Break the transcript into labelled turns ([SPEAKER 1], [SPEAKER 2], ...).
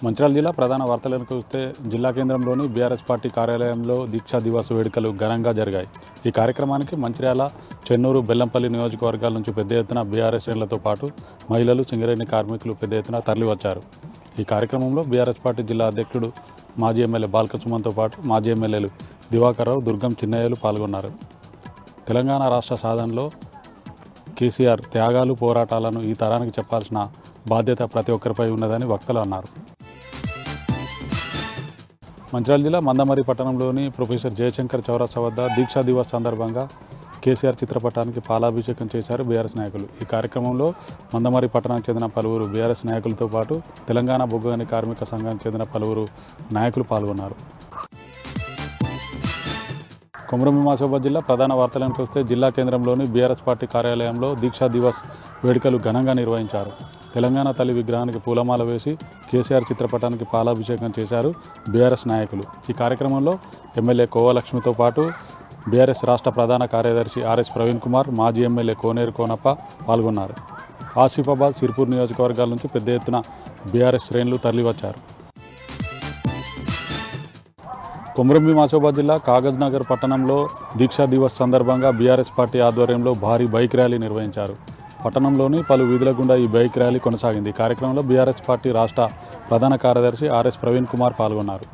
[SPEAKER 1] మంచిర్యాల జిల్లా ప్రధాన వార్తలను చూస్తే జిల్లా కేంద్రంలోని బీఆర్ఎస్ పార్టీ కార్యాలయంలో దీక్షా దివస్ వేడుకలు ఘనంగా జరిగాయి. ఈ కార్యక్రమానికి మంచిర్యాల, చెన్నూరు, బెల్లంపల్లి నియోజకవర్గాల నుంచి పెద్ద ఎత్తున బీఆర్ఎస్ శ్రేణులతో పాటు మహిళలు, సింగరేణి కార్మికులు పెద్ద ఎత్తున తరలివచ్చారు. ఈ కార్యక్రమంలో బీఆర్ఎస్ పార్టీ జిల్లా అధ్యక్షుడు మాజీ ఎమ్మెల్యే బాల్క సుమన్తో పాటు మాజీ ఎమ్మెల్యేలు దివాకర్ రావు, దుర్గం చిన్నయ్యలు పాల్గొన్నారు. తెలంగాణ రాష్ట్ర సాధనలో కేసీఆర్ త్యాగాలు, పోరాటాలను ఈ తరానికి చెప్పాల్సిన బాధ్యత ప్రతి ఒక్కరిపై ఉన్నదని వక్తలు అన్నారు. మంచిర్యాల జిల్లా మందమర్రి పట్టణంలోని ప్రొఫెసర్ జయశంకర్ చౌరస్తా వద్ద దీక్షా దివస్ సందర్భంగా కేసీఆర్ చిత్రపటానికి పాలాభిషేకం చేశారు బీఆర్ఎస్ నాయకులు. ఈ కార్యక్రమంలో మందమర్రి పట్టణానికి చెందిన పలువురు బీఆర్ఎస్ నాయకులతో పాటు తెలంగాణ బొగ్గుగని కార్మిక సంఘానికి చెందిన పలువురు నాయకులు పాల్గొన్నారు. కొమరంభీం ఆసిఫాబాద్ జిల్లా ప్రధాన వార్తలను చూస్తే జిల్లా కేంద్రంలోని బీఆర్ఎస్ పార్టీ కార్యాలయంలో దీక్షా దివస్ వేడుకలు ఘనంగా నిర్వహించారు. తెలంగాణ తల్లి విగ్రహానికి పూలమాల వేసి కేసీఆర్ చిత్రపటానికి పాలాభిషేకం చేశారు బీఆర్ఎస్ నాయకులు. ఈ కార్యక్రమంలో ఎమ్మెల్యే కోవలక్ష్మితో పాటు బీఆర్ఎస్ రాష్ట్ర ప్రధాన కార్యదర్శి ఆర్ఎస్ ప్రవీణ్ కుమార్, మాజీ ఎమ్మెల్యే కోనేరు కోనప్ప పాల్గొన్నారు. ఆసిఫాబాద్, సిర్పూర్ నియోజకవర్గాల నుంచి పెద్ద ఎత్తున బీఆర్ఎస్ శ్రేణులు తరలివచ్చారు. కొమరంభీం ఆసిఫాబాద్ జిల్లా కాగజ్ నగర్ పట్టణంలో దీక్షా దివస్ సందర్భంగా బీఆర్ఎస్ పార్టీ ఆధ్వర్యంలో భారీ బైక్ ర్యాలీ నిర్వహించారు. పట్టణంలోని పలు వీధుల గుండా ఈ బైక్ ర్యాలీ కొనసాగింది. ఈ కార్యక్రమంలో బీఆర్ఎస్ పార్టీ రాష్ట్ర ప్రధాన కార్యదర్శి ఆర్ఎస్ ప్రవీణ్ కుమార్ పాల్గొన్నారు.